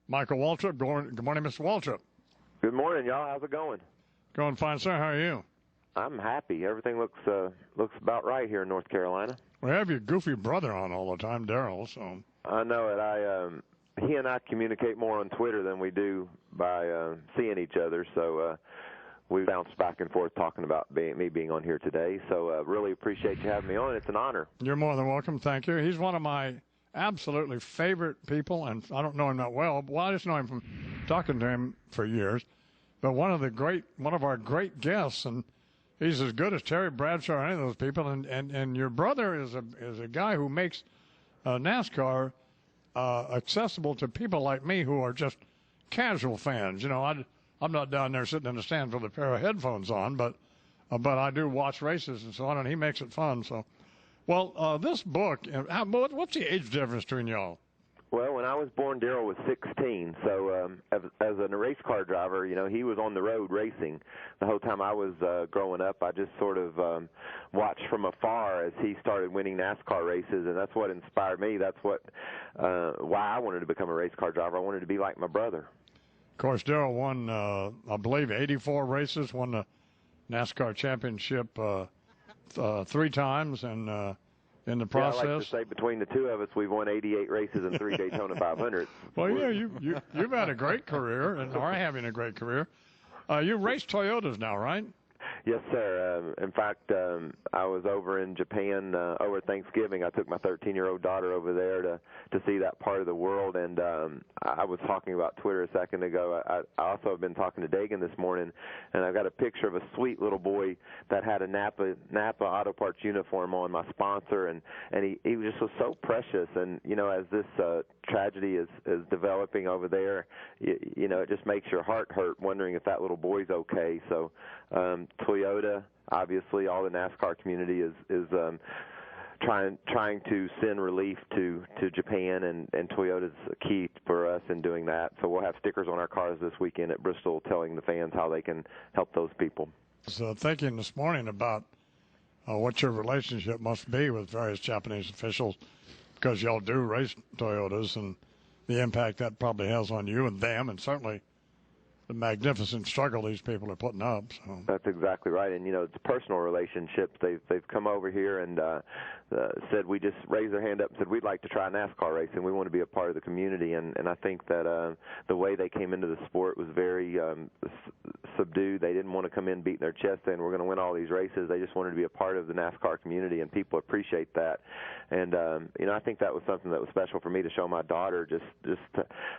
Michael Waltrip. Good morning, Mr. Waltrip. Good morning, y'all. How's it going? Going fine, sir. How are you? I'm happy. Everything looks about right here in North Carolina. We have your goofy brother on all the time, Daryl. So I know it. He and I communicate more on Twitter than we do by seeing each other. So we bounce back and forth talking about me being on here today. So really appreciate you having me on. It's an honor. You're more than welcome. Thank you. He's one of my absolutely favorite people, and I don't know him that well. Well, I just know him from talking to him for years. But one of our great guests, and he's as good as Terry Bradshaw or any of those people. And your brother is a guy who makes NASCAR accessible to people like me who are just casual fans. You know, I'm not down there sitting in the stands with a pair of headphones on, but I do watch races and so on, and he makes it fun. So. Well, this book, what's the age difference between y'all? Well, when I was born, Daryl was 16. So as a race car driver, you know, he was on the road racing. The whole time I was growing up, I just sort of watched from afar as he started winning NASCAR races, and that's what inspired me. That's why I wanted to become a race car driver. I wanted to be like my brother. Of course, Daryl won, I believe, 84 races, won the NASCAR championship 3 times, and in the process, I like to say between the two of us, we've won 88 races and 3 Daytona 500s. Well, yeah, you've had a great career and are having a great career. You race Toyotas now, right? Yes, sir. In fact, I was over in Japan over Thanksgiving. I took my 13-year-old daughter over there to see that part of the world, and I was talking about Twitter a second ago. I also have been talking to Dagan this morning, and I've got a picture of a sweet little boy that had a Napa Auto Parts uniform on, my sponsor, and he just was so precious. And, you know, as this tragedy is developing over there, you know, it just makes your heart hurt wondering if that little boy's okay. So Toyota, obviously, all the NASCAR community is trying to send relief to Japan, and Toyota's key for us in doing that. So we'll have stickers on our cars this weekend at Bristol telling the fans how they can help those people. So thinking this morning about what your relationship must be with various Japanese officials, because y'all do race Toyotas, and the impact that probably has on you and them, and certainly the magnificent struggle these people are putting up. So. That's exactly right. And, you know, it's personal relationships. They've come over here and said, we just raised their hand up and said, we'd like to try NASCAR racing. We want to be a part of the community. And I think that the way they came into the sport was very subdued. They didn't want to come in beating their chest saying we're going to win all these races. They just wanted to be a part of the NASCAR community, and people appreciate that. And, you know, I think that was something that was special for me to show my daughter, just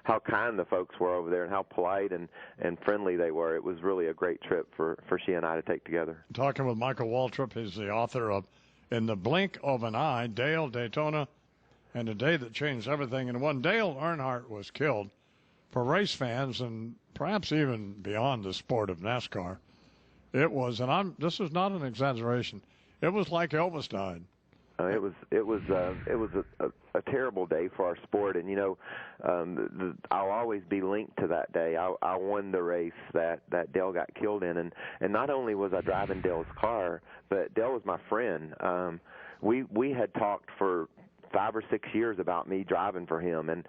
how kind the folks were over there and how polite and friendly they were. It was really a great trip for she and I to take together. Talking with Michael Waltrip, he's the author of In the Blink of an Eye, Dale, Daytona, and the Day That Changed Everything. And when Dale Earnhardt was killed, for race fans and perhaps even beyond the sport of NASCAR, it was, and this is not an exaggeration, it was like Elvis died. It was a terrible day for our sport, and you know, I'll always be linked to that day. I won the race that Dale got killed in, and not only was I driving Dale's car, but Dale was my friend. We had talked for 5 or 6 years about me driving for him, and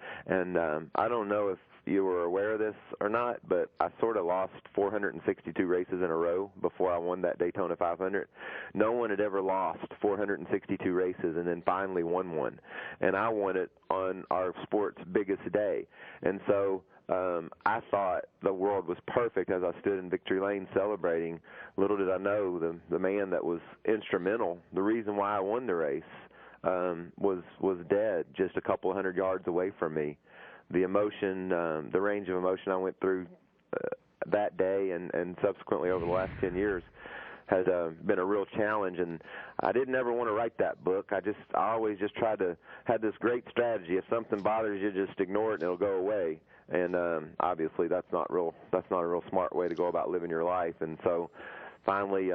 I don't know if you were aware of this or not, but I sort of lost 462 races in a row before I won that Daytona 500. No one had ever lost 462 races and then finally won one, and I won it on our sport's biggest day. And so I thought the world was perfect as I stood in victory lane celebrating. Little did I know the man that was instrumental, the reason why I won the race, was dead just a couple 100 yards away from me. The emotion, the range of emotion I went through that day and subsequently over the last 10 years has been a real challenge. And I didn't ever want to write that book. I always just tried to have this great strategy. If something bothers you, just ignore it and it'll go away. And obviously that's not a real smart way to go about living your life. And so finally,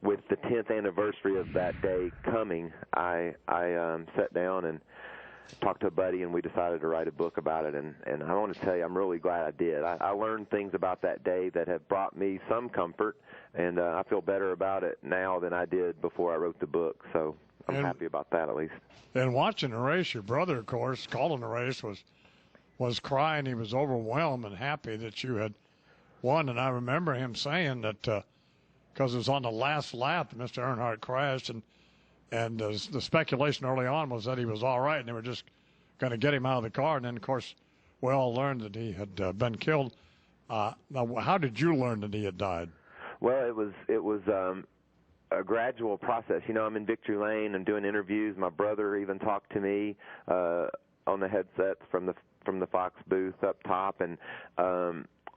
with the 10th anniversary of that day coming, I sat down and talked to a buddy, and we decided to write a book about it. And I want to tell you, I'm really glad I did. I learned things about that day that have brought me some comfort, and I feel better about it now than I did before I wrote the book. So I'm happy about that, at least. And watching the race, your brother, of course, calling the race, was was crying. He was overwhelmed and happy that you had won. And I remember him saying that because it was on the last lap that Mr. Earnhardt crashed, and the speculation early on was that he was all right and they were just going to get him out of the car. And then, of course, we all learned that he had been killed. Now, how did you learn that he had died? Well, it was a gradual process. You know, I'm in Victory Lane and doing interviews. My brother even talked to me on the headsets from the Fox booth up top, and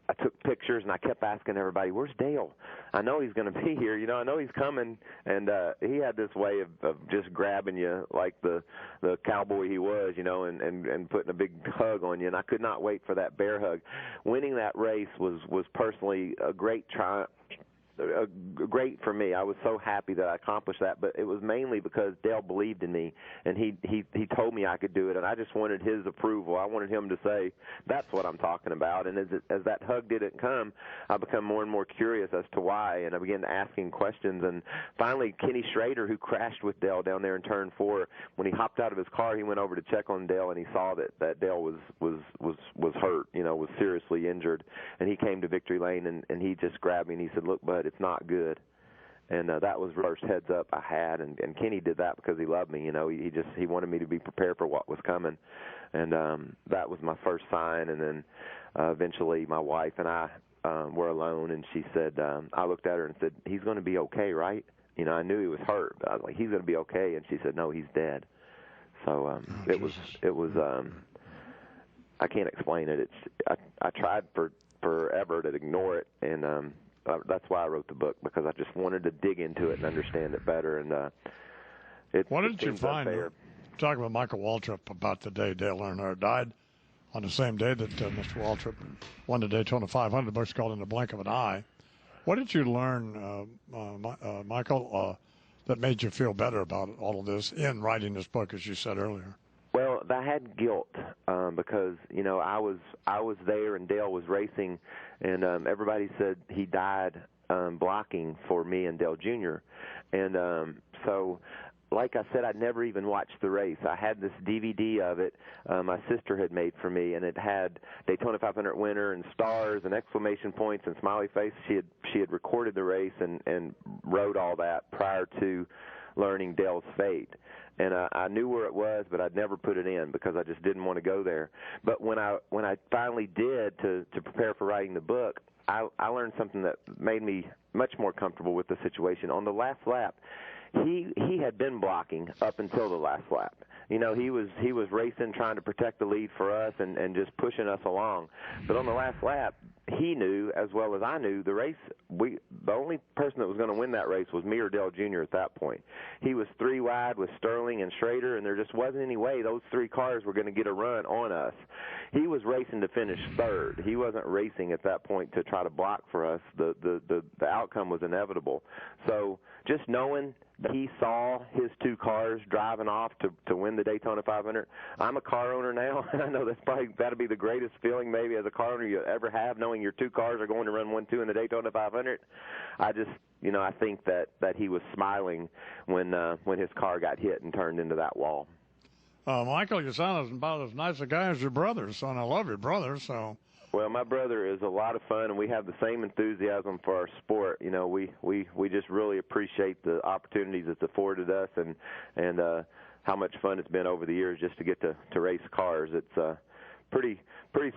I took pictures, and I kept asking everybody, "Where's Dale? I know he's going to be here. You know, I know he's coming." And he had this way of just grabbing you like the cowboy he was, you know, and putting a big hug on you. And I could not wait for that bear hug. Winning that race was personally a great triumph. Great for me. I was so happy that I accomplished that, but it was mainly because Dale believed in me, and he told me I could do it, and I just wanted his approval. I wanted him to say, "That's what I'm talking about." And as that hug didn't come, I became more and more curious as to why, and I began asking questions. And finally, Kenny Schrader, who crashed with Dale down there in Turn 4, when he hopped out of his car, he went over to check on Dale, and he saw that Dale was hurt, you know, was seriously injured, and he came to Victory Lane, and he just grabbed me and he said, "Look, bud, it's not good." And that was the first heads up I had, and Kenny did that because he loved me. You know, he wanted me to be prepared for what was coming, and that was my first sign. And then eventually my wife and I were alone, and she said, I looked at her and said, "He's going to be okay, right?" You know, I knew he was hurt, but I was like, "He's going to be okay," and she said, "No, he's dead." So it was I can't explain it. I tried forever to ignore it, and that's why I wrote the book, because I just wanted to dig into it and understand it better. And what did you find? Talking with Michael Waltrip about the day Dale Earnhardt died, on the same day that Mr. Waltrip won the Daytona 500, the book's called In the Blink of an Eye. What did you learn, Michael, that made you feel better about all of this in writing this book, as you said earlier? Well, I had guilt because, you know, I was there and Dale was racing, and everybody said he died blocking for me and Dale Jr. And so, like I said, I'd never even watched the race. I had this DVD of it my sister had made for me, and it had Daytona 500 winner and stars and exclamation points and smiley face. She had recorded the race and wrote all that prior to learning Dale's fate. And I knew where it was, but I'd never put it in because I just didn't want to go there. But when I finally did to prepare for writing the book, I learned something that made me much more comfortable with the situation. On the last lap, he had been blocking up until the last lap. You know, he was racing, trying to protect the lead for us and just pushing us along. But on the last lap, he knew, as well as I knew, the race, the only person that was going to win that race was me or Dale Jr. at that point. He was 3 wide with Sterling and Schrader, and there just wasn't any way those 3 cars were going to get a run on us. He was racing to finish 3rd. He wasn't racing at that point to try to block for us. The outcome was inevitable. So just knowing that he saw his 2 cars driving off to win the Daytona 500. I'm a car owner now, and I know that's probably got to be the greatest feeling maybe as a car owner you ever have, knowing your 2 cars are going to run 1-2 in the Daytona 500. I just, you know, I think that he was smiling when his car got hit and turned into that wall. Michael, you sound about as nice a guy as your brother, son. I love your brother, so. Well, my brother is a lot of fun, and we have the same enthusiasm for our sport. You know, we just really appreciate the opportunities it's afforded us, and how much fun it's been over the years just to get to race cars. It's a pretty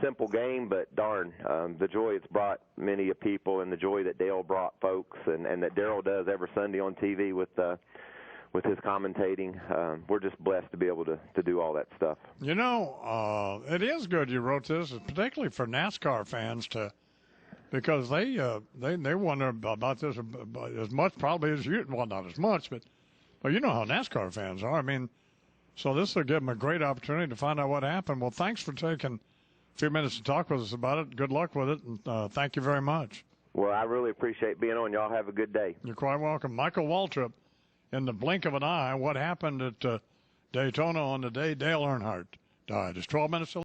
simple game, but darn, the joy it's brought many people, and the joy that Dale brought folks, and that Darrell does every Sunday on TV with his commentating. We're just blessed to be able to do all that stuff. You know, it is good you wrote this, particularly for NASCAR fans, because they wonder about this as much probably as you. Well, not as much, but you know how NASCAR fans are. I mean, so this will give them a great opportunity to find out what happened. Well, thanks for taking a few minutes to talk with us about it. Good luck with it, and thank you very much. Well, I really appreciate being on. Y'all have a good day. You're quite welcome. Michael Waltrip, In the Blink of an Eye, what happened at Daytona on the day Dale Earnhardt died. It's 12 minutes to